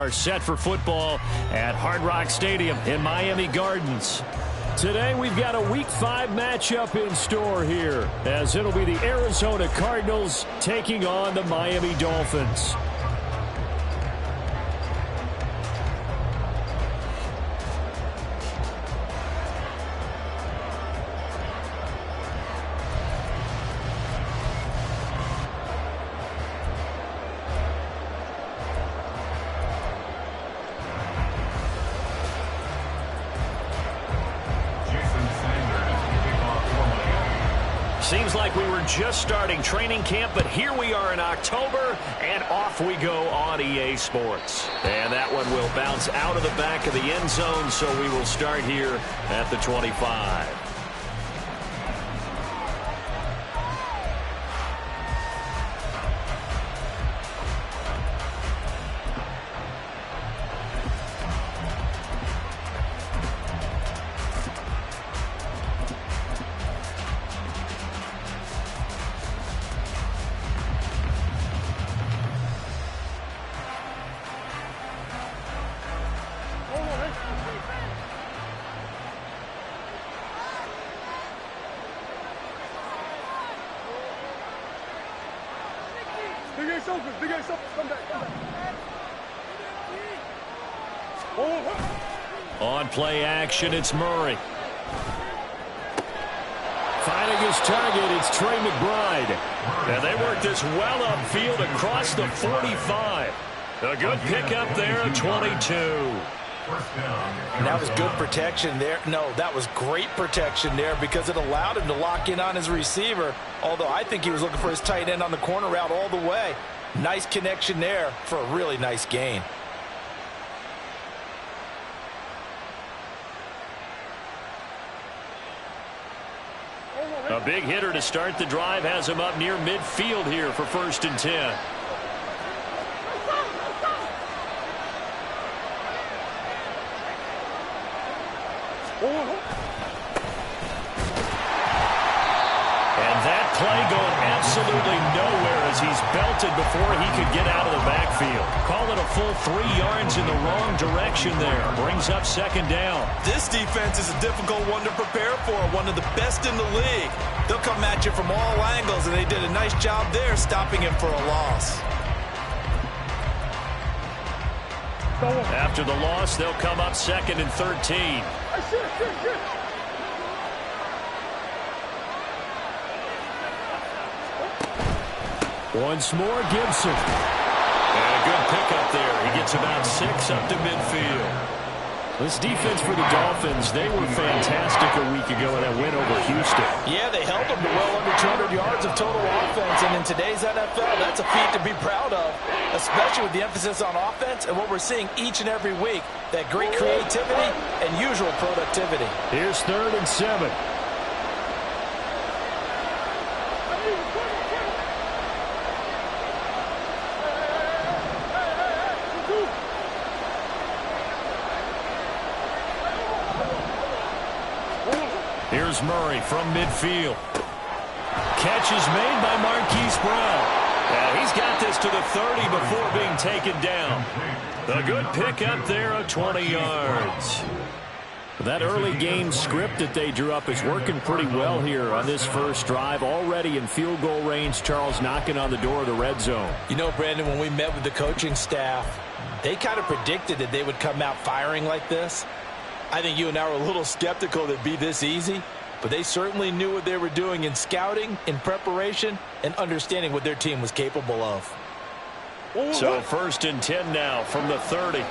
Are set for football at Hard Rock Stadium in Miami Gardens. Today we've got a Week 5 matchup in store here, as it'll be the Arizona Cardinals taking on the Miami Dolphins. Seems like we were just starting training camp, but here we are in October, and off we go on EA Sports. And that one will bounce out of the back of the end zone, so we will start here at the 25. On play action, it's Murray. Finding his target, it's Trey McBride. And they work this well upfield across the 45. A good pickup there at 22. And that was good protection there. No, that was great protection there because it allowed him to lock in on his receiver, although I think he was looking for his tight end on the corner route all the way. Nice connection there for a really nice gain. A big hitter to start the drive has him up near midfield here for 1st and 10. And that play going absolutely nowhere as he's belted before he could get out of the backfield. Call it a full 3 yards in the wrong direction there. Brings up 2nd down. This defense is a difficult one to prepare for, one of the best in the league. They'll come at you from all angles, and they did a nice job there stopping him for a loss. After the loss, they'll come up 2nd and 13. Once more, Gibson. And a good pickup there. He gets about 6 up to midfield. This defense for the Dolphins, they were fantastic a week ago in that win over Houston. Yeah, they held them to well under 200 yards of total offense, and in today's NFL, that's a feat to be proud of, especially with the emphasis on offense and what we're seeing each and every week, that great creativity and usual productivity. Here's 3rd and 7. Here's Murray from midfield. Catch is made by Marquise Brown. And he's got this to the 30 before being taken down. A good pickup there at 20 yards. That early game script that they drew up is working pretty well here on this first drive. Already in field goal range, Charles knocking on the door of the red zone. You know, Brandon, when we met with the coaching staff, they kind of predicted that they would come out firing like this. I think you and I were a little skeptical that it'd be this easy, but they certainly knew what they were doing in scouting, in preparation, and understanding what their team was capable of. So 1st and 10 now from the 30.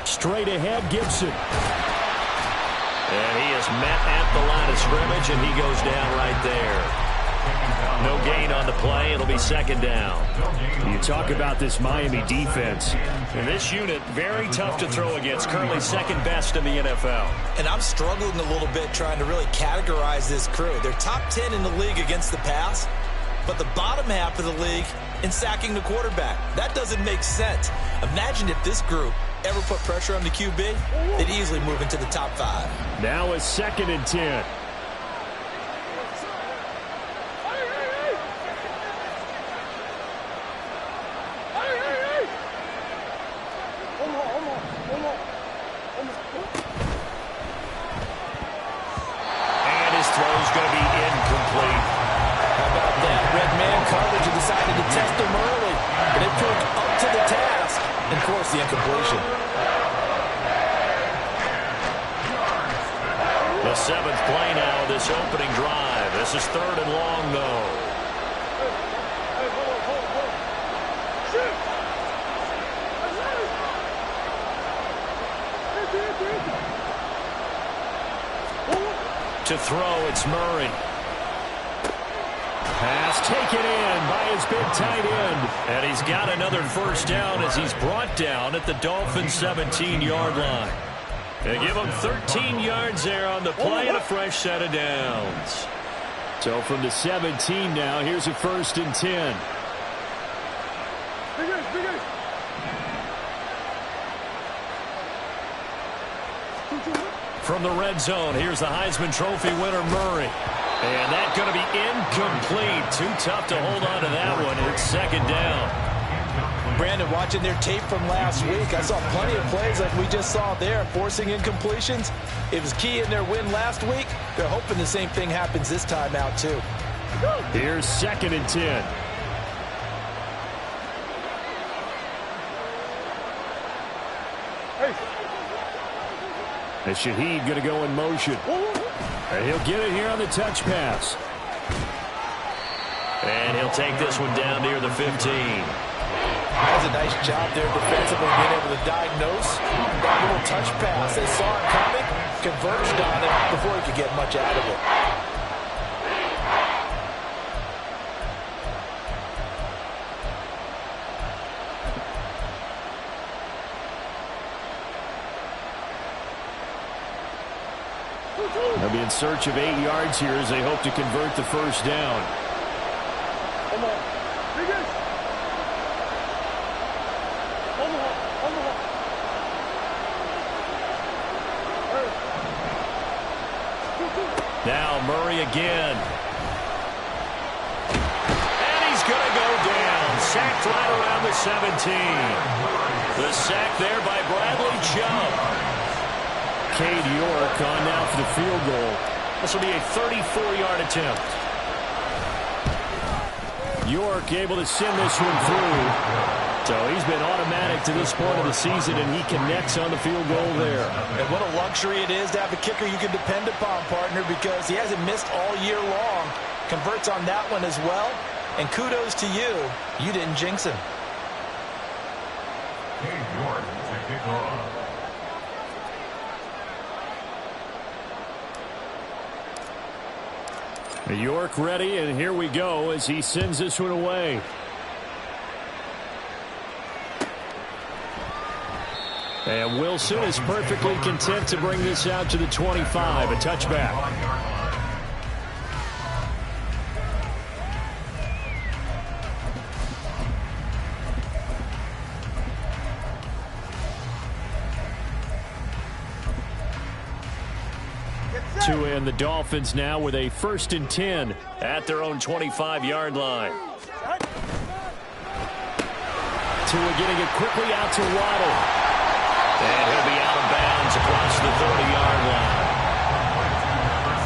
Straight ahead, Gibson. And he is met at the line of scrimmage, and he goes down right there. No gain on the play. It'll be 2nd down. You talk about this Miami defense. And this unit, very tough to throw against. Currently 2nd best in the NFL. And I'm struggling a little bit trying to really categorize this crew. They're top 10 in the league against the pass, but the bottom half of the league in sacking the quarterback. That doesn't make sense. Imagine if this group ever put pressure on the QB, they'd easily move into the top 5. Now it's 2nd and 10. the incompletion. The 7th play now of this opening drive. This is 3rd and long, though. To throw, it's Murray. Pass taken in by his big tight end. And he's got another first down as he's brought down at the Dolphins' 17-yard line. They give him 13 yards there on the play and a fresh set of downs. So from the 17 now, here's a 1st and 10. From the red zone, here's the Heisman Trophy winner, Murray. And that's going to be incomplete. Too tough to hold on to that one. It's 2nd down. Brandon, watching their tape from last week, I saw plenty of plays like we just saw there, forcing incompletions. It was key in their win last week. They're hoping the same thing happens this time out, too. Here's 2nd and 10. And Shaheed going to go in motion. And he'll get it here on the touch pass. And he'll take this one down near the 15. That's a nice job there defensively, being able to diagnose that little touch pass. They saw it coming, converged on it before he could get much out of it. They'll be in search of 8 yards here as they hope to convert the first down. Now Murray again. And he's going to go down. Sacked right around the 17. The sack there by Bradley Chubb. Cade York on now for the field goal. This will be a 34-yard attempt. York able to send this one through. So he's been automatic to this point of the season, and he connects on the field goal there. And what a luxury it is to have a kicker you can depend upon, partner, because he hasn't missed all year long. Converts on that one as well. And kudos to you. You didn't jinx him. Cade York to kick off. York ready, and here we go as he sends this one away. And Wilson is perfectly content to bring this out to the 25, a touchback. And the Dolphins now with a 1st and 10 at their own 25-yard line. Tua getting it quickly out to Waddle. And he'll be out of bounds across the 30-yard line.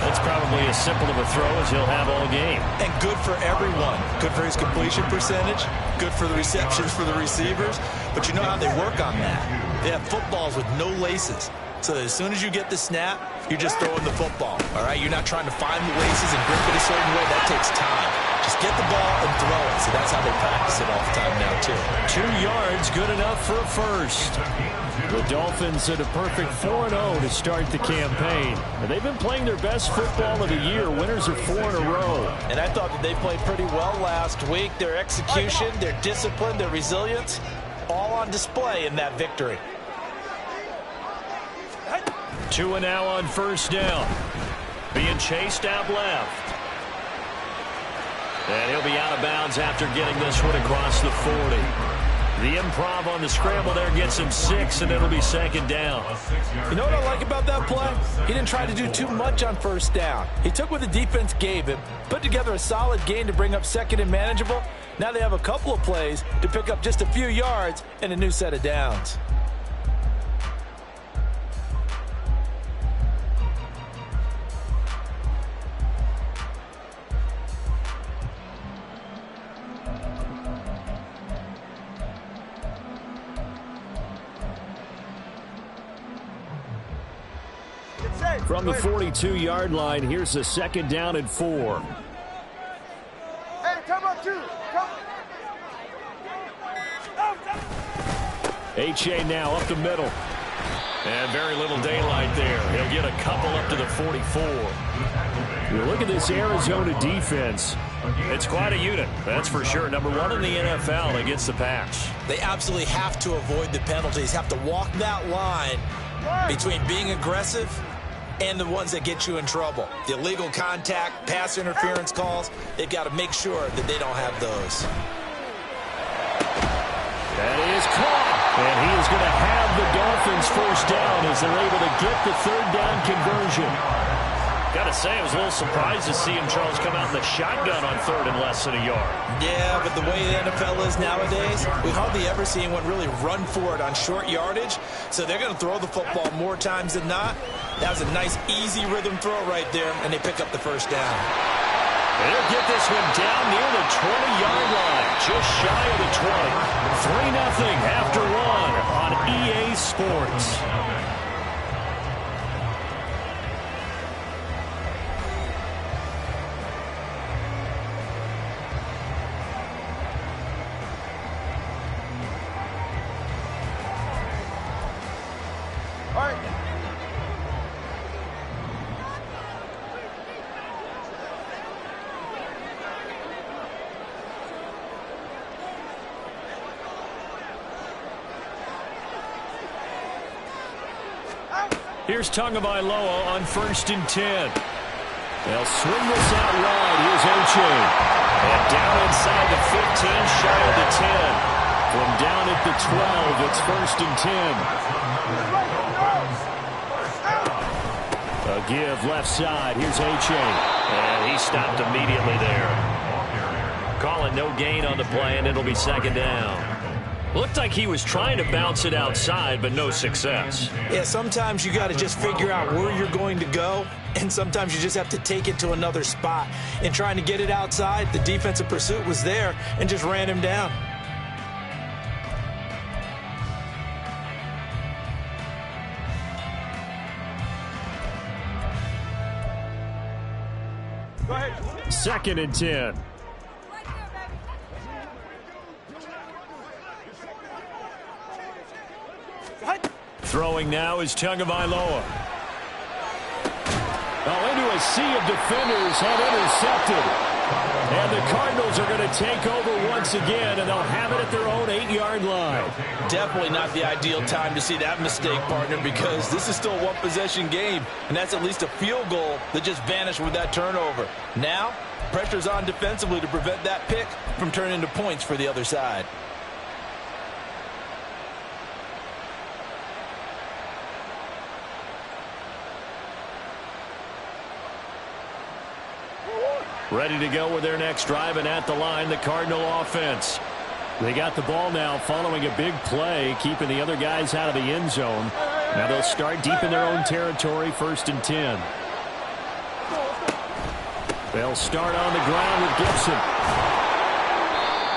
That's probably as simple of a throw as he'll have all game. And good for everyone. Good for his completion percentage. Good for the receptions for the receivers. But you know how they work on that. They have footballs with no laces. So that as soon as you get the snap, you're just throwing the football, all right? You're not trying to find the laces and grip it a certain way. That takes time. Just get the ball and throw it. So that's how they practice it all the time now, too. 2 yards, good enough for a first. The Dolphins at a perfect 4-0 to start the campaign. And they've been playing their best football of the year. Winners are 4 in a row. And I thought that they played pretty well last week. Their execution, their discipline, their resilience, all on display in that victory. Tua now on first down. Being chased out left. And he'll be out of bounds after getting this one across the 40. The improv on the scramble there gets him 6, and it'll be 2nd down. You know what I like about that play? He didn't try to do too much on first down. He took what the defense gave him, put together a solid gain to bring up 2nd and manageable. Now they have a couple of plays to pick up just a few yards and a new set of downs. From the 42-yard line, here's the 2nd down and 4. Hey, come on, 2. Come. H.A. now up the middle. And very little daylight there. He'll get a couple up to the 44. You look at this Arizona defense. It's quite a unit, that's for sure. Number 1 in the NFL against the pass. They absolutely have to avoid the penalties, have to walk that line between being aggressive and the ones that get you in trouble. The illegal contact, pass interference calls, they've got to make sure that they don't have those. That is caught. And he is going to have the Dolphins first down as they're able to get the 3rd down conversion. Got to say, I was a little surprised to see him, Charles, come out in the shotgun on 3rd and less than a yard. Yeah, but the way the NFL is nowadays, we hardly ever see anyone really run for it on short yardage. So they're going to throw the football more times than not. That was a nice, easy rhythm throw right there, and they pick up the first down. They'll get this one down near the 20-yard line, just shy of the 20. 3-0 after 1 on EA Sports. All right. Here's Tagovailoa on 1st and 10. They'll swing this out wide. Here's Oche. And down inside the 15, shy of the 10. From down at the 12, it's 1st and 10. A give left side. Here's Oche. And he stopped immediately there. Calling no gain on the play, and it'll be 2nd down. Looked like he was trying to bounce it outside, but no success. Yeah, sometimes you got to just figure out where you're going to go, and sometimes you just have to take it to another spot. In trying to get it outside, the defensive pursuit was there and just ran him down. Go ahead. 2nd and 10. Throwing now is Tagovailoa. Into a sea of defenders have intercepted. And the Cardinals are going to take over once again, and they'll have it at their own 8-yard line. Definitely not the ideal time to see that mistake, partner, because this is still a one-possession game, and that's at least a field goal that just vanished with that turnover. Now, pressure's on defensively to prevent that pick from turning into points for the other side. Ready to go with their next drive, and at the line, the Cardinal offense. They got the ball now following a big play, keeping the other guys out of the end zone. Now they'll start deep in their own territory, 1st and 10. They'll start on the ground with Gibson.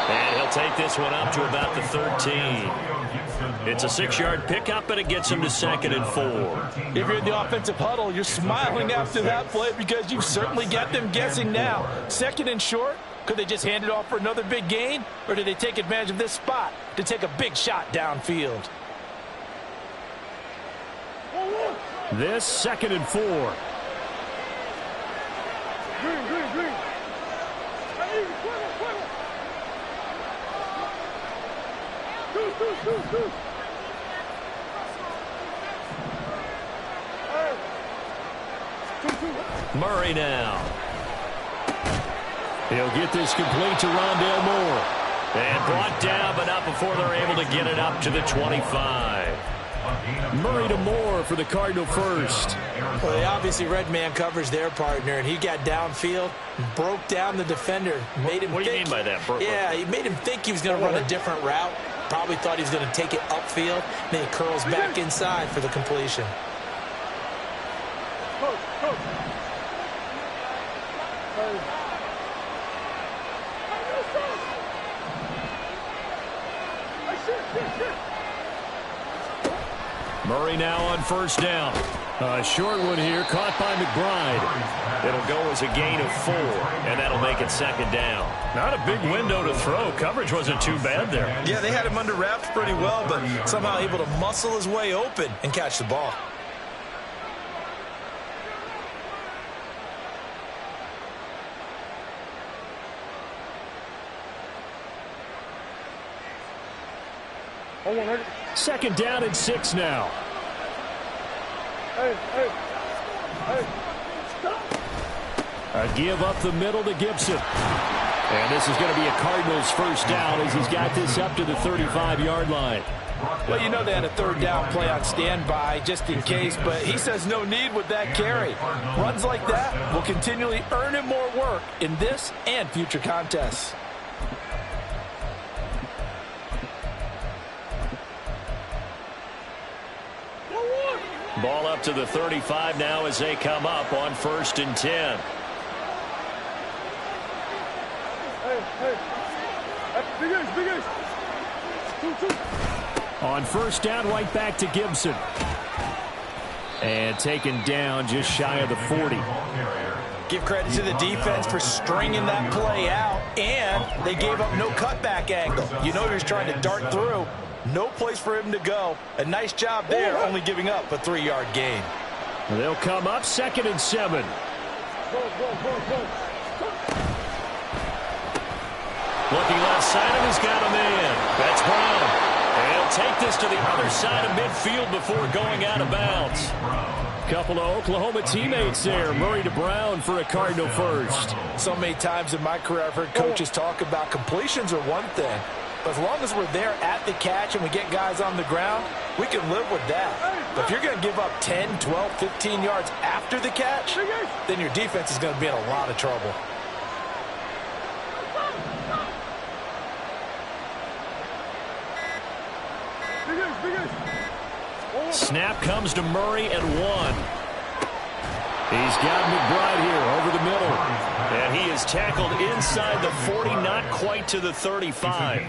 And he'll take this one up to about the 13. It's a 6-yard pickup, and it gets him to 2nd and 4. If you're in the offensive huddle, you're smiling after that play because you certainly got them guessing now. 2nd and short, could they just hand it off for another big gain? Or did they take advantage of this spot to take a big shot downfield? This 2nd and 4. Green, green, green. Two. Murray now. He'll get this complete to Rondale Moore. And brought down, but not before they're able to get it up to the 25. Murray to Moore for the Cardinal first. Well, they obviously red man coverage their partner, and he got downfield, broke down the defender, made him What do you mean by that? Yeah, he made him think he was going to run a different route. Probably thought he was going to take it upfield. Then he curls back inside for the completion. Murray now on 1st down. A short one here, caught by McBride. It'll go as a gain of 4, and that'll make it second down. Not a big window to throw. Coverage wasn't too bad there. Yeah, they had him under wraps pretty well, but somehow able to muscle his way open and catch the ball. Second down and 6 now. A give up the middle to Gibson. And this is going to be a Cardinals first down as he's got this up to the 35-yard line. Well, you know they had a third down play on standby just in case, but he says no need with that carry. Runs like that will continually earn him more work in this and future contests. Ball up to the 35 now as they come up on 1st and 10. On first down, right back to Gibson. And taken down just shy of the 40. Give credit to the defense for stringing that play out, and they gave up no cutback angle. You know he was trying to dart through. No place for him to go. A nice job there, only giving up a 3-yard gain. They'll come up 2nd and 7. Looking left side, and he's got a man. That's Brown. And he'll take this to the other side of midfield before going out of bounds. Couple of Oklahoma teammates there. Murray to Brown for a Cardinal first. So many times in my career I've heard coaches talk about completions are one thing. But as long as we're there at the catch and we get guys on the ground, we can live with that. But if you're going to give up 10, 12, 15 yards after the catch, then your defense is going to be in a lot of trouble. Snap comes to Murray at 1. He's got McBride here over the middle. And he is tackled inside the 40, not quite to the 35.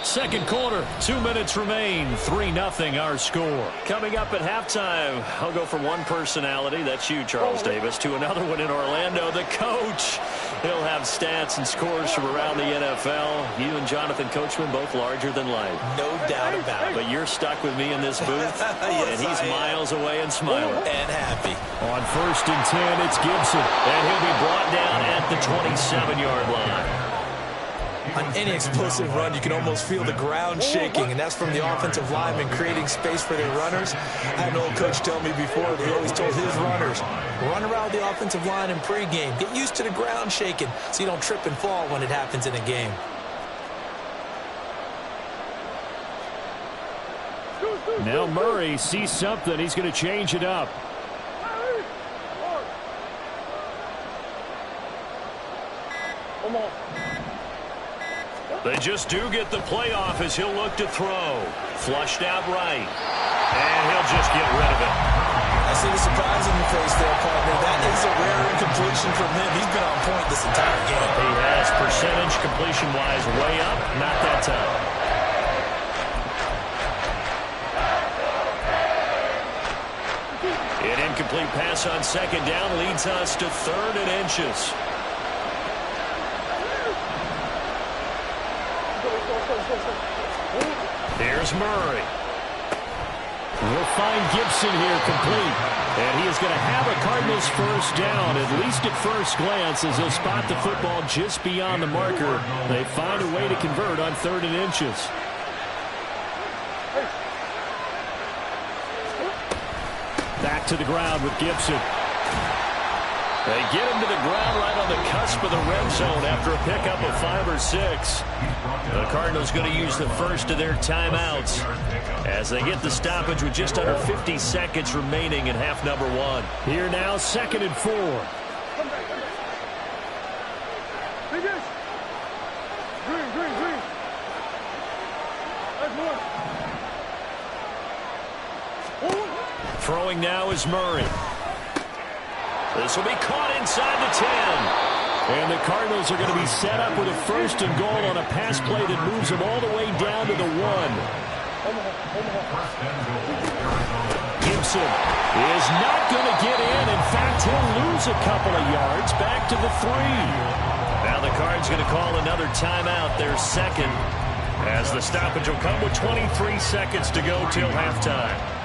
Second quarter, 2 minutes remain, 3-0 our score. Coming up at halftime, I'll go from one personality, that's you, Charles Davis, to another one in Orlando, the coach. He'll have stats and scores from around the NFL. You and Jonathan Coachman both larger than life. No doubt about it. But you're stuck with me in this booth, and he's miles away and smiling. And happy. On 1st and 10, it's Gibson, and he'll be brought down at the 27-yard line. On any explosive run, you can almost feel the ground shaking, and that's from the offensive linemen creating space for their runners. I had an old coach tell me before that he always told his runners, run around the offensive line in pregame. Get used to the ground shaking so you don't trip and fall when it happens in a game. Now Murray sees something. He's going to change it up. They just do get the play off as he'll look to throw. Flushed out right. And he'll just get rid of it. I see the surprise in your face there, partner. That is a rare incompletion from him. He's been on point this entire game. He has percentage completion-wise way up. Not that time. An incomplete pass on 2nd down leads us to 3rd and inches. Here's Murray. We'll find Gibson here complete. And he is going to have a Cardinals first down, at least at first glance, as they'll spot the football just beyond the marker. They find a way to convert on 3rd and inches. Back to the ground with Gibson. They get him to the ground right on the cusp of the red zone after a pickup of 5 or 6. The Cardinals going to use the first of their timeouts as they get the stoppage with just under 50 seconds remaining in half number 1. Here now, 2nd and 4. Throwing now is Murray. This will be caught inside the 10. And the Cardinals are going to be set up with a 1st and goal on a pass play that moves them all the way down to the 1. Gibson is not going to get in. In fact, he'll lose a couple of yards back to the 3. Now the Cards going to call another timeout, their second, as the stoppage will come with 23 seconds to go till halftime.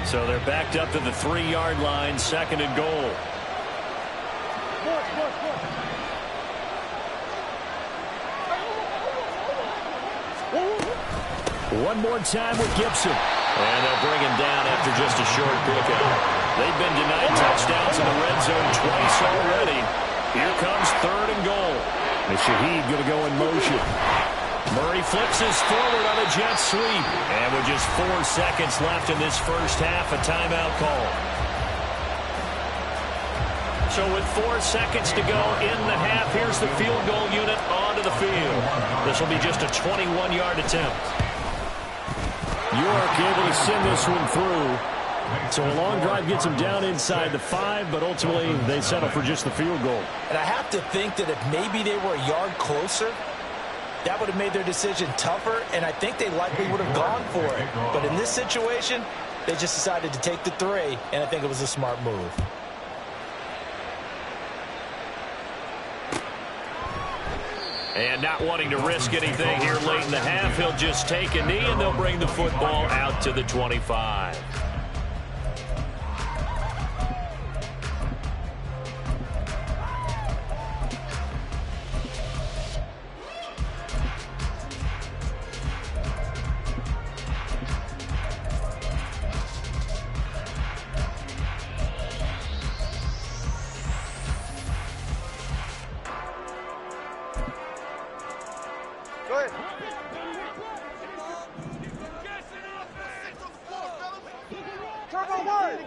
So they're backed up to the 3-yard line, second and goal. One more time with Gibson. And they'll bring him down after just a short pickup. They've been denied touchdowns in the red zone twice already. Here comes third and goal. And Shaheed going to go in motion. Murray flips his forward on a jet sweep. And with just 4 seconds left in this first half, a timeout call. So with 4 seconds to go in the half, here's the field goal unit onto the field. This will be just a 21-yard attempt. York able to send this one through. So a long drive gets them down inside the 5, but ultimately they settle for just the field goal. And I have to think that if maybe they were a yard closer, that would have made their decision tougher, and I think they likely would have gone for it. But in this situation, they just decided to take the 3, and I think it was a smart move. And not wanting to risk anything here late in the half, he'll just take a knee, and they'll bring the football out to the 25. Go ahead. Turbo 1.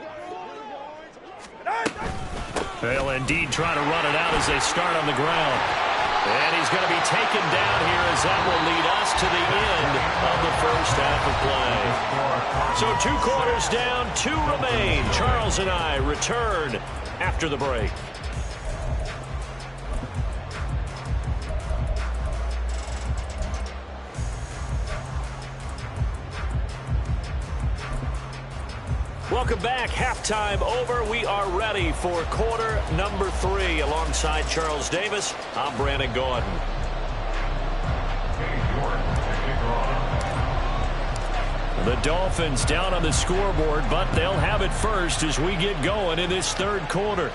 They'll indeed try to run it out as they start on the ground. And he's going to be taken down here as that will lead us to the end of the first half of play. So 2 quarters down, 2 remain. Charles and I return after the break. Welcome back. Halftime over. We are ready for quarter number 3. Alongside Charles Davis, I'm Brandon Gordon. The Dolphins down on the scoreboard, but they'll have it first as we get going in this third quarter.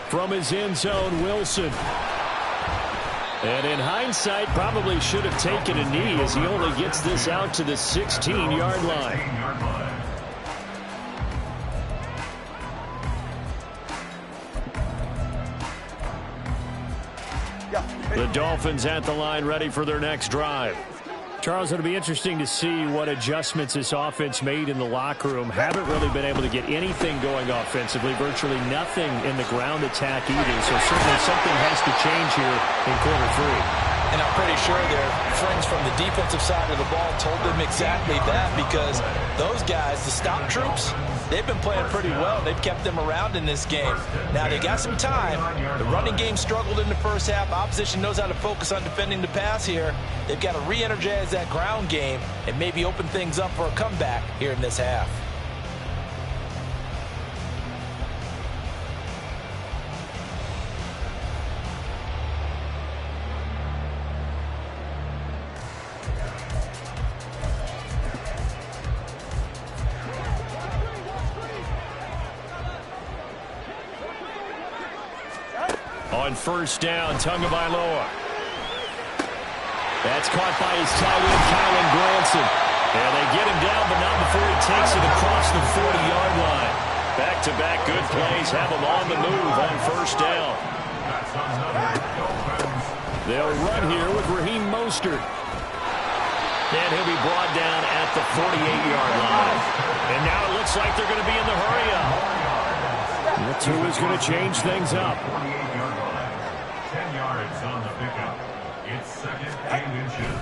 From his end zone, Wilson. And in hindsight, probably should have taken a knee as he only gets this out to the 16-yard line. The Dolphins at the line ready for their next drive. Charles, it'll be interesting to see what adjustments this offense made in the locker room. Haven't really been able to get anything going offensively, virtually nothing in the ground attack either. So certainly something has to change here in quarter 3. And I'm pretty sure their friends from the defensive side of the ball told them exactly that, because those guys, the stop troops, they've been playing pretty well. They've kept them around in this game. Now, they got some time. The running game struggled in the first half. Opposition knows how to focus on defending the pass here. They've got to re-energize that ground game and maybe open things up for a comeback here in this half. On first down, Tagovailoa. That's caught by his tight end, Kylan Granson. And they get him down, but not before he takes it across the 40-yard line. Back-to-back good plays have him on the move on first down. They'll run here with Raheem Mostert. And he'll be brought down at the 48-yard line. And now it looks like they're going to be in the hurry-up. That's who is going to change things up. 10 yards on the pickup. It's second and inches.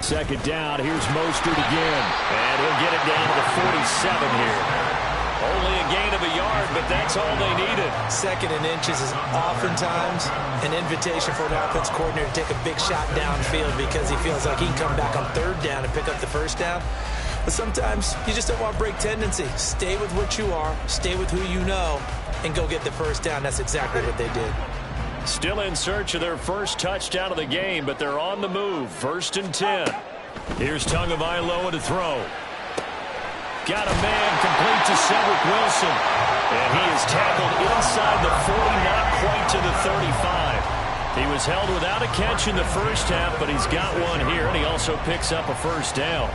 Second down, here's Mostert again. And he'll get it down to the 47 here. Only a gain of a yard, but that's all they needed. 2nd and inches is oftentimes an invitation for an offense coordinator to take a big shot downfield because he feels like he can come back on 3rd down and pick up the 1st down. But sometimes you just don't want to break tendency. Stay with what you are, stay with who you know, and go get the 1st down. That's exactly what they did. Still in search of their first touchdown of the game, but they're on the move. 1st and 10. Here's Tagovailoa to throw. Got a man complete to Cedric Wilson. And he is tackled inside the 40, not quite to the 35. He was held without a catch in the first half, but he's got one here, and he also picks up a 1st down.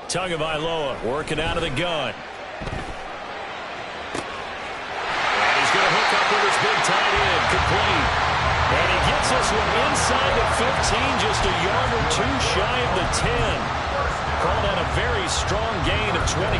Tagovailoa working out of the gun. And he's going to hook up with his big tight end, complete. And he gets this one inside the 15, just a yard or 2 shy of the 10. Called out a very strong gain of 24.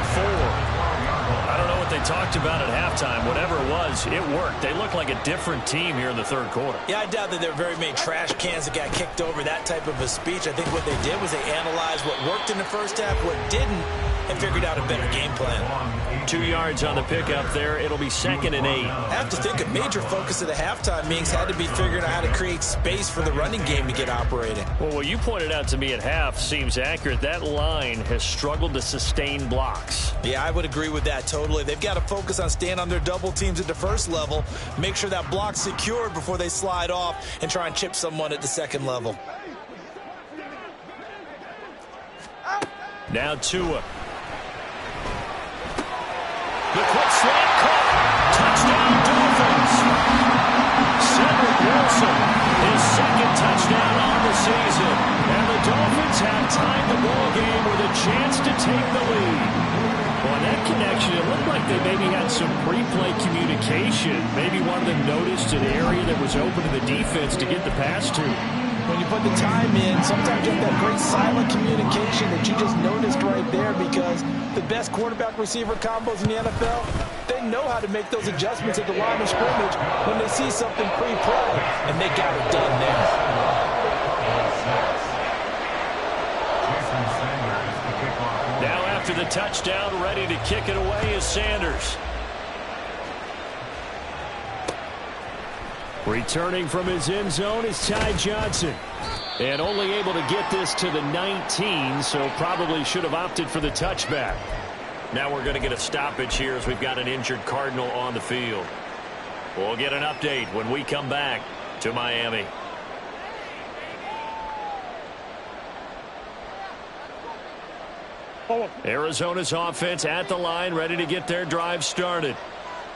I don't know what they talked about at halftime. Whatever it was, it worked. They look like a different team here in the 3rd quarter. Yeah, I doubt that there were very many trash cans that got kicked over, that type of a speech. I think what they did was they analyzed what worked in the first half, what didn't, and figured out a better game plan. 2 yards on the pickup there. It'll be 2nd and 8. I have to think a major focus of the halftime meetings had to be figuring out how to create space for the running game to get operating. Well, what you pointed out to me at half seems accurate. That line has struggled to sustain blocks. Yeah, I would agree with that totally. They've got to focus on staying on their double teams at the 1st level, make sure that block's secured before they slide off and try and chip someone at the 2nd level. Now Tua. The quick slant caught. Touchdown Dolphins. Cedric Wilson, his 2nd touchdown on the season. And the Dolphins have tied the ball game with a chance to take the lead. Well, in that connection, it looked like they maybe had some pre-play communication. Maybe one of them noticed an area that was open to the defense to get the pass to. When you put the time in, sometimes you have that great silent communication that you just noticed right there, because the best quarterback-receiver combos in the NFL, they know how to make those adjustments at the line of scrimmage when they see something pre-play, and they got it done there. Now after the touchdown, ready to kick it away is Sanders. Returning from his end zone is Ty Johnson. And only able to get this to the 19, so probably should have opted for the touchback. Now we're going to get a stoppage here as we've got an injured Cardinal on the field. We'll get an update when we come back to Miami. Arizona's offense at the line, ready to get their drive started.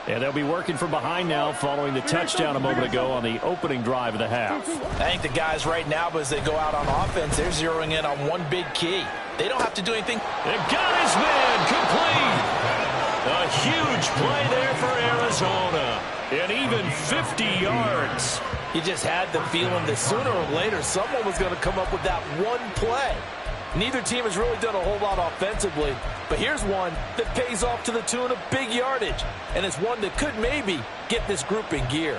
And they'll be working from behind now following the touchdown a moment ago on the opening drive of the half. I think the guys right now, as they go out on offense, they're zeroing in on one big key. They don't have to do anything. They got his man complete. A huge play there for Arizona. And even 50 yards. You just had the feeling that sooner or later someone was going to come up with that one play. Neither team has really done a whole lot offensively, but here's one that pays off to the tune of big yardage, and it's one that could maybe get this group in gear.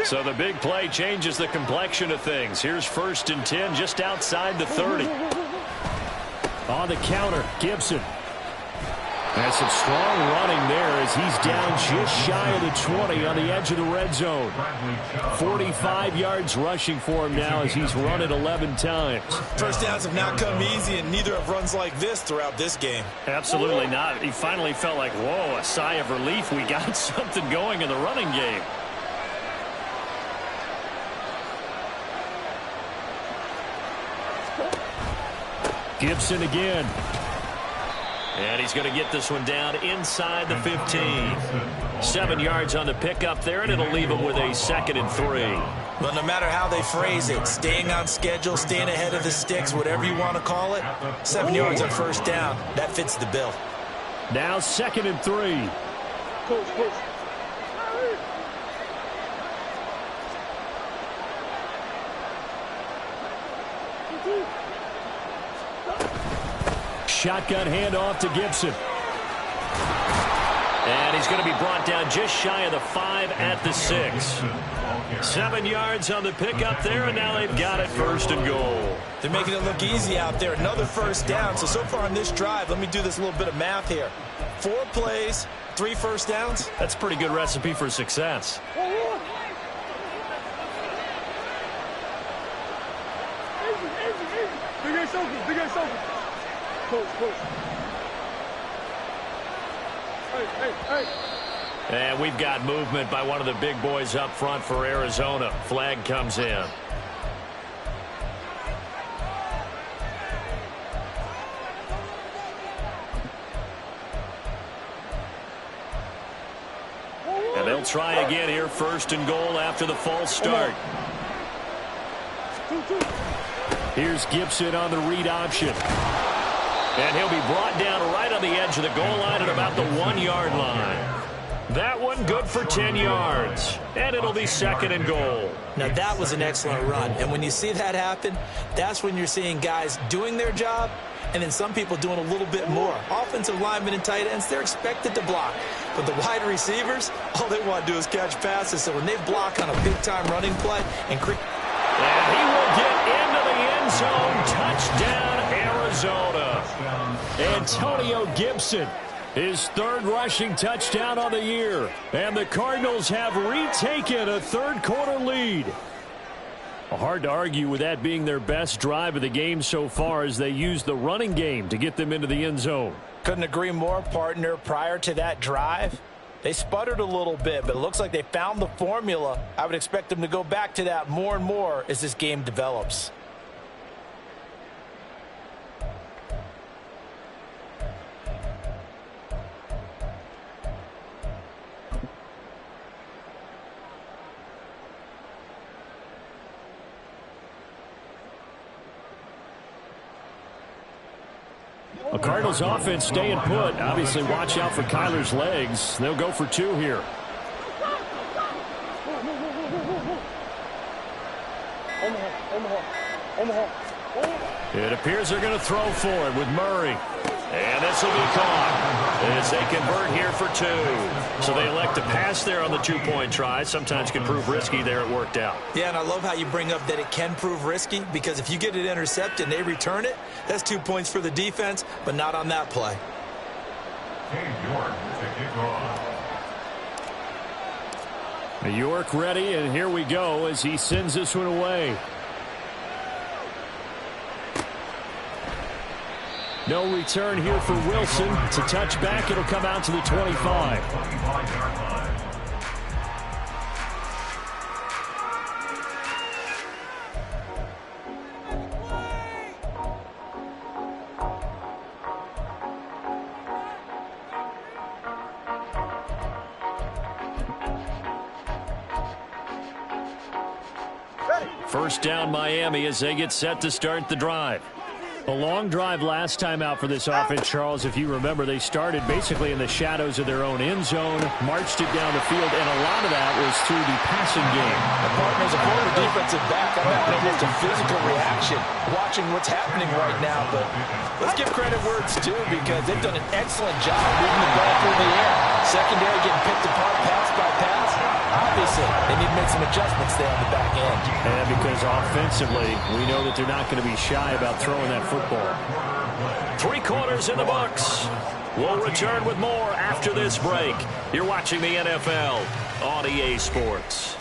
So the big play changes the complexion of things. Here's 1st and 10 just outside the 30. On the counter, Gibson. That's some strong running there as he's down just shy of the 20 on the edge of the red zone. 45 yards rushing for him now as he's run it 11 times. First downs have not come easy, and neither have runs like this throughout this game. Absolutely not. He finally felt like, whoa, a sigh of relief. We got something going in the running game. Gibson again. And he's going to get this one down inside the 15. 7 yards on the pickup there, and it'll leave him with a 2nd and 3. Well, no matter how they phrase it, staying on schedule, staying ahead of the sticks, whatever you want to call it, 7 yards on 1st down, that fits the bill. Now 2nd and 3. Coach. Shotgun handoff to Gibson. And he's going to be brought down just shy of the 5 at the 6. 7 yards on the pickup there, and now they've got it 1st and goal. They're making it look easy out there. Another 1st down. So far on this drive, let me do this little bit of math here. 4 plays, 3 first downs. That's a pretty good recipe for success. And we've got movement by one of the big boys up front for Arizona. Flag comes in. And they'll try again here, 1st and goal after the false start. Here's Gibson on the read option. And he'll be brought down right on the edge of the goal line at about the 1-yard line. That one good for 10 yards. And it'll be 2nd and goal. Now that was an excellent run. And when you see that happen, that's when you're seeing guys doing their job and then some people doing a little bit more. Offensive linemen and tight ends, they're expected to block. But the wide receivers, all they want to do is catch passes. So when they block on a big-time running play and he will get into the end zone. Touchdown, Arizona. Antonio Gibson, his 3rd rushing touchdown on the year. And the Cardinals have retaken a 3rd-quarter lead. Hard to argue with that being their best drive of the game so far as they used the running game to get them into the end zone. Couldn't agree more, partner. Prior to that drive, they sputtered a little bit, but it looks like they found the formula. I would expect them to go back to that more and more as this game develops. A Cardinals offense staying put. Obviously, watch out for Kyler's legs. They'll go for 2 here. It appears they're going to throw for it with Murray. And this will be caught as they convert here for 2. So they elect to pass there on the 2-point try. Sometimes can prove risky. There it worked out. Yeah, and I love how you bring up that it can prove risky, because if you get it intercepted and they return it, that's 2 points for the defense, but not on that play. York ready, and here we go as he sends this one away. No return here for Wilson. It's a touchback. It'll come out to the 25. First down, Miami, as they get set to start the drive. A long drive last time out for this offense, Charles. If you remember, they started basically in the shadows of their own end zone, marched it down the field, and a lot of that was through the passing game. The partner's a former defensive back. I'm having almost a physical reaction watching what's happening right now. But let's give credit where it's due, because they've done an excellent job moving the ball through the air. Secondary getting picked apart pass by pass. Obviously, they need to make some adjustments there on the back end. And because offensively, we know that they're not going to be shy about throwing that football. 3 quarters in the books. We'll return with more after this break. You're watching the NFL on EA Sports.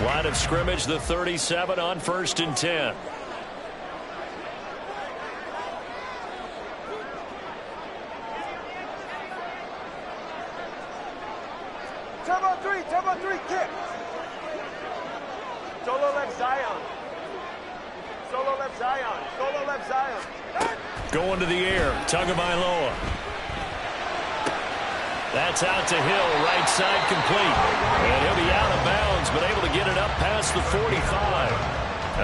Line of scrimmage, the 37 on 1st and 10. Turbo 3, kick. Solo left Zion. Solo left Zion. Solo left Zion. Going to the air, Tagovailoa. That's out to Hill, right side complete. And he'll be out of bounds, but able to get it up past the 45.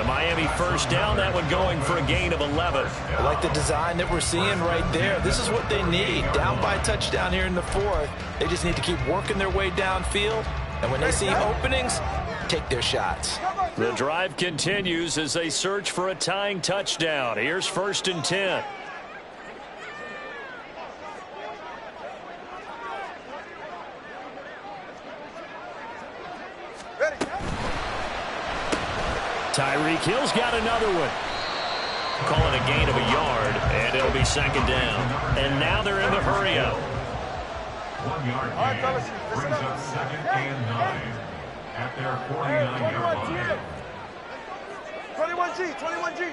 A Miami first down, that one going for a gain of 11. I like the design that we're seeing right there. This is what they need. Down by a touchdown here in the fourth. They just need to keep working their way downfield. And when they see openings, take their shots. The drive continues as they search for a tying touchdown. Here's 1st and 10. Tyreek Hill's got another one. Call it a gain of a yard, and it'll be 2nd down. And now they're in the hurry-up. 1 yard gain brings up 2nd and 9 at their 49-yard line. 21G, 21G.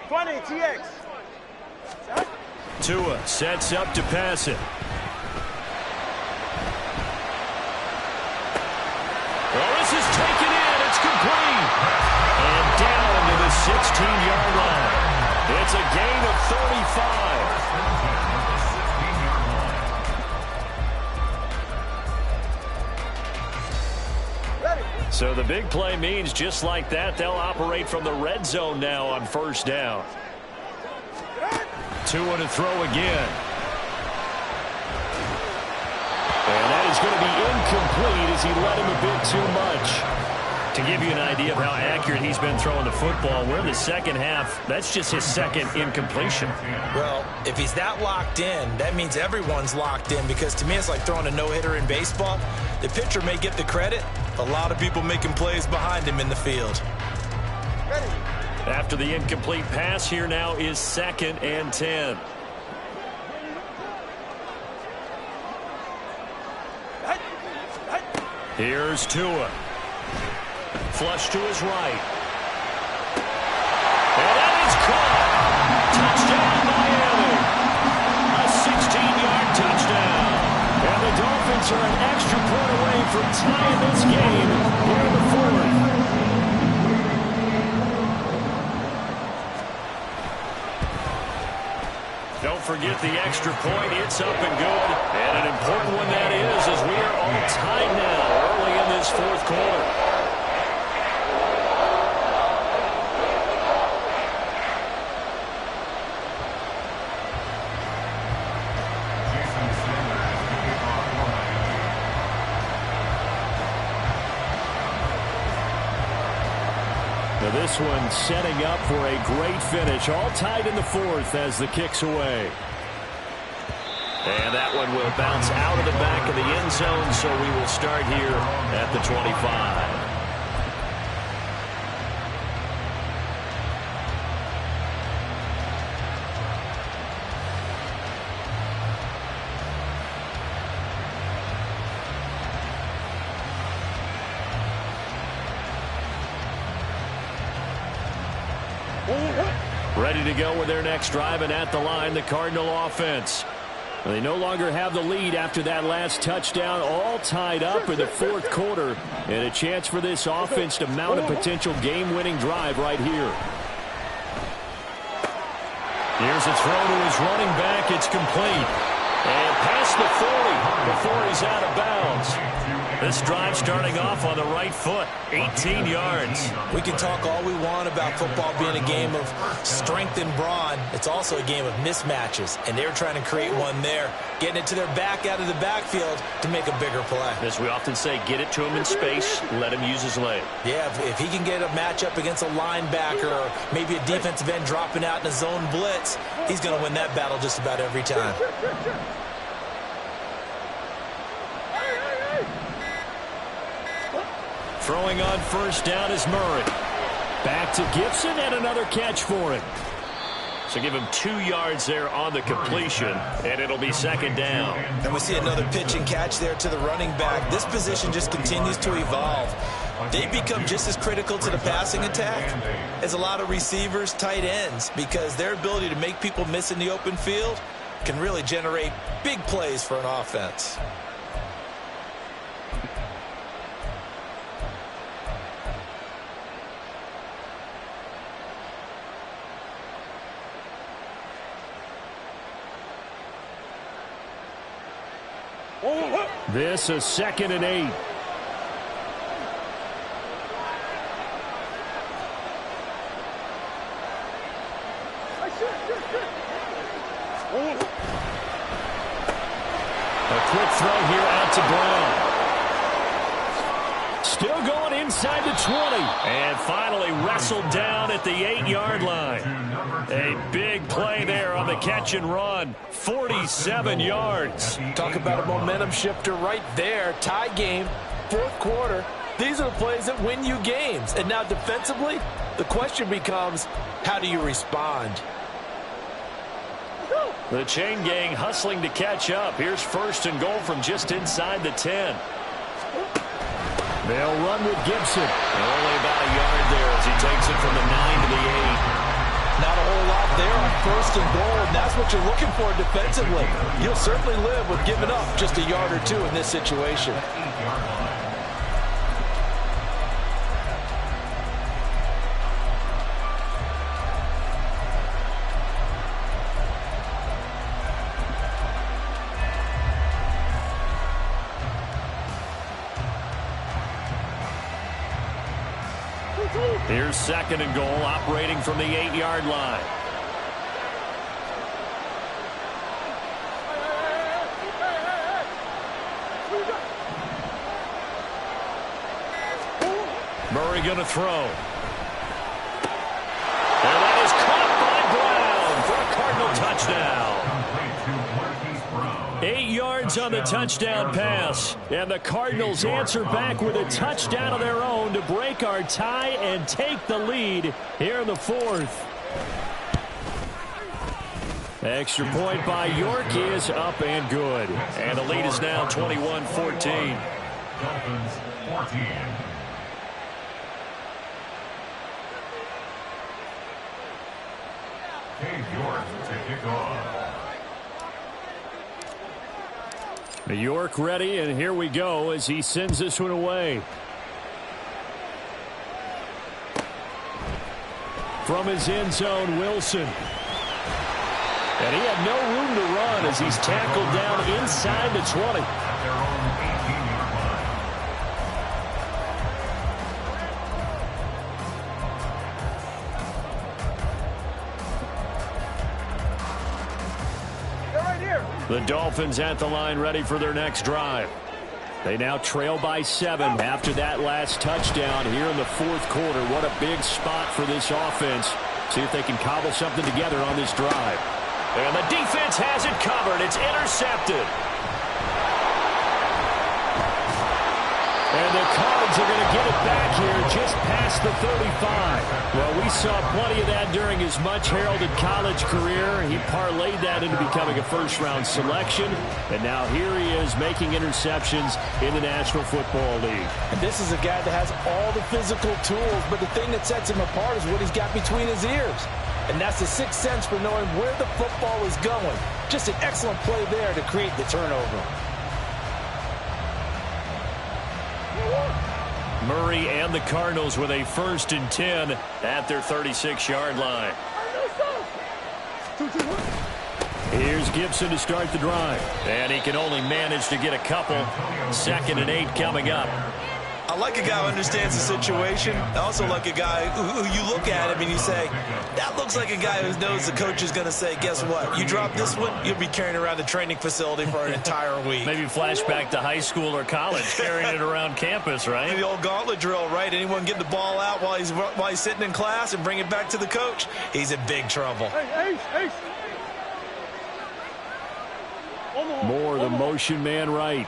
20, TX. Tua sets up to pass it. Well, this is taken in. It's complete. And down to the 16-yard line. It's a gain of 35. So the big play means just like that, they'll operate from the red zone now on 1st down. Tua to throw again. And that is going to be incomplete as he led him a bit too much. To give you an idea of how accurate he's been throwing the football, we're in the second half. That's just his 2nd incompletion. Well, if he's that locked in, that means everyone's locked in, because to me it's like throwing a no-hitter in baseball. The pitcher may get the credit. A lot of people making plays behind him in the field. After the incomplete pass, here now is 2nd and 10. Here's Tua. Flush to his right. And that is caught. Touchdown, Miami. A 16-yard touchdown. And the Dolphins are an extra point away from tying this game here in the 4th. Don't forget the extra point. It's up and good. And an important one that is, as we are all tied now early in this 4th quarter. Now this one setting up for a great finish. All tied in the 4th as the kick's away. And that one will bounce out of the back of the end zone, so we will start here at the 25. Ready to go with their next drive, and at the line, the Cardinal offense. They no longer have the lead after that last touchdown, all tied up in the 4th quarter, and a chance for this offense to mount a potential game-winning drive right here. Here's a throw to his running back. It's complete. And past the 40 before he's out of bounds. This drive starting off on the right foot, 18 yards. We can talk all we want about football being a game of strength and brawn. It's also a game of mismatches, and they're trying to create one there, getting it to their back out of the backfield to make a bigger play. As we often say, get it to him in space, let him use his leg. Yeah, if he can get a matchup against a linebacker or maybe a defensive end dropping out in a zone blitz, he's going to win that battle just about every time. Throwing on 1st down is Murray. Back to Gibson, and another catch for him. So give him 2 yards there on the completion, and it'll be 2nd down. And we see another pitch and catch there to the running back. This position just continues to evolve. They become just as critical to the passing attack as a lot of receivers, tight ends, because their ability to make people miss in the open field can really generate big plays for an offense. This is 2nd and 8. A quick throw here out to Brown. Still going inside the 20. And finally wrestled down at the 8-yard line. A big play there on the catch and run. 47 yards. Talk about a momentum shifter right there. Tie game, fourth quarter. These are the plays that win you games. And now defensively, the question becomes, how do you respond? The chain gang hustling to catch up. Here's first and goal from just inside the 10. They'll run with Gibson. Only about a yard there as he takes it from the 9 to the 8. Not a whole lot there on first and goal, and that's what you're looking for defensively. You'll certainly live with giving up just a yard or two in this situation. Here's second and goal, operating from the 8-yard line. Murray going to throw. And that is caught by Brown for a Cardinal touchdown. 8 yards on the touchdown pass. And the Cardinals answer back with a touchdown of their own to break our tie and take the lead here in the fourth. Extra point by York is up and good. And the lead is now 21-14. Dolphins 14. Dave York to kick off. New York ready, and here we go as he sends this one away. From his end zone, Wilson. And he had no room to run as he's tackled down inside the 20. At their own 18-yard line. The Dolphins at the line ready for their next drive. They now trail by 7 after that last touchdown here in the fourth quarter. What a big spot for this offense. See if they can cobble something together on this drive. And the defense has it covered. It's intercepted. And the Cards are going to get it back here just past the 35. Well, we saw plenty of that during his much-heralded college career. He parlayed that into becoming a first-round selection. And now here he is making interceptions in the National Football League. And this is a guy that has all the physical tools, but the thing that sets him apart is what he's got between his ears. And that's the sixth sense for knowing where the football is going. Just an excellent play there to create the turnover. Murray and the Cardinals with a 1st and 10 at their 36-yard line. Here's Gibson to start the drive. And he can only manage to get a couple. 2nd and 8 coming up. I like a guy who understands the situation. I also like a guy who you look at him and you say, that looks like a guy who knows the coach is going to say, guess what? You drop this one, you'll be carrying around the training facility for an entire week. Maybe flashback to high school or college, carrying it around campus, right? The old gauntlet drill, right? Anyone get the ball out while he's sitting in class and bring it back to the coach? He's in big trouble. Moore, the motion man right.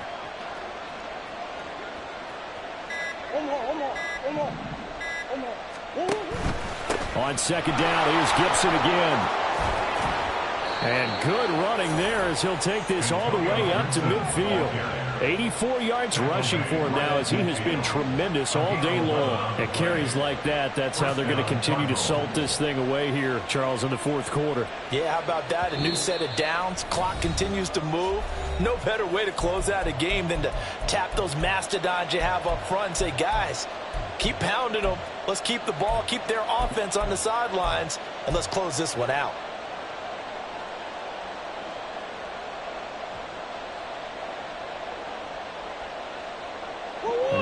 On 2nd down, here's Gibson again. And good running there as he'll take this all the way up to midfield. 84 yards rushing for him now as he has been tremendous all day long. At carries like that, that's how they're going to continue to salt this thing away here, Charles, in the fourth quarter. Yeah, how about that? A new set of downs. Clock continues to move. No better way to close out a game than to tap those mastodons you have up front and say, guys, keep pounding them. Let's keep the ball, keep their offense on the sidelines, and let's close this one out.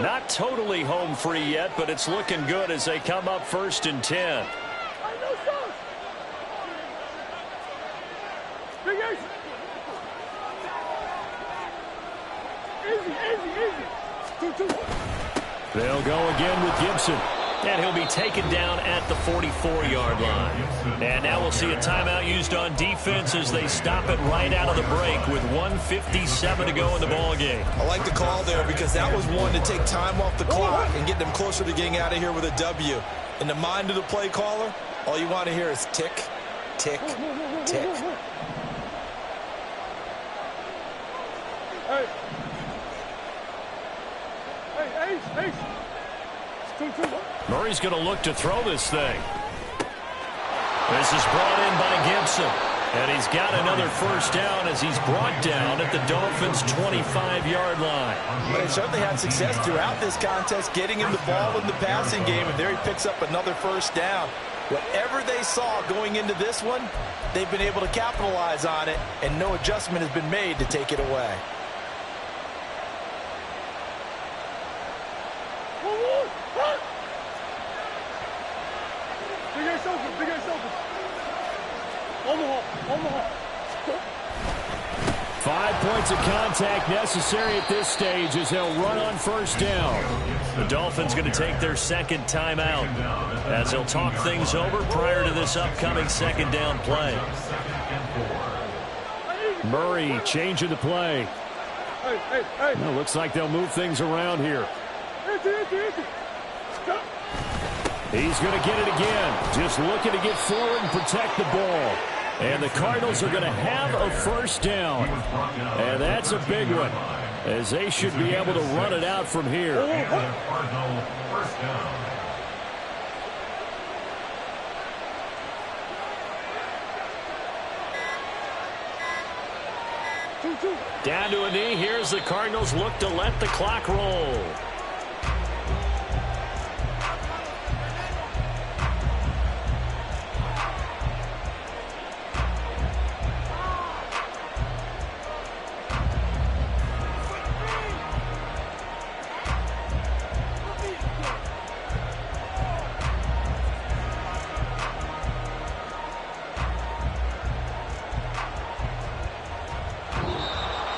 Not totally home free yet, but it's looking good as they come up 1st and 10. They'll go again with Gibson. And he'll be taken down at the 44-yard line. And now we'll see a timeout used on defense as they stop it right out of the break with 1:57 to go in the ballgame. I like the call there because that was one to take time off the clock and get them closer to getting out of here with a W. In the mind of the play caller, all you want to hear is tick, tick, tick. Hey. Hey, Ace. Murray's going to look to throw this thing. This is brought in by Gibson. And he's got another first down as he's brought down at the Dolphins' 25-yard line. But he certainly had success throughout this contest, getting him the ball in the passing game, and there he picks up another first down. Whatever they saw going into this one, they've been able to capitalize on it, and no adjustment has been made to take it away. Big Ace open. Omaha. 5 points of contact necessary at this stage as they'll run on first down. The Dolphins going to take their second timeout as they'll talk things over prior to this upcoming second down play. Murray changing the play. Hey. Well, looks like they'll move things around here. He's going to get it again. Just looking to get forward and protect the ball. And the Cardinals are going to have a first down. And that's a big one, as they should be able to run it out from here. First down. Down to a knee. Here's the Cardinals look to let the clock roll.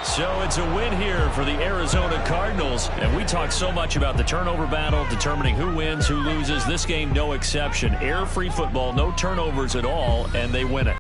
So it's a win here for the Arizona Cardinals. And we talk so much about the turnover battle, determining who wins, who loses. This game, no exception. Error-free football, no turnovers at all, and they win it.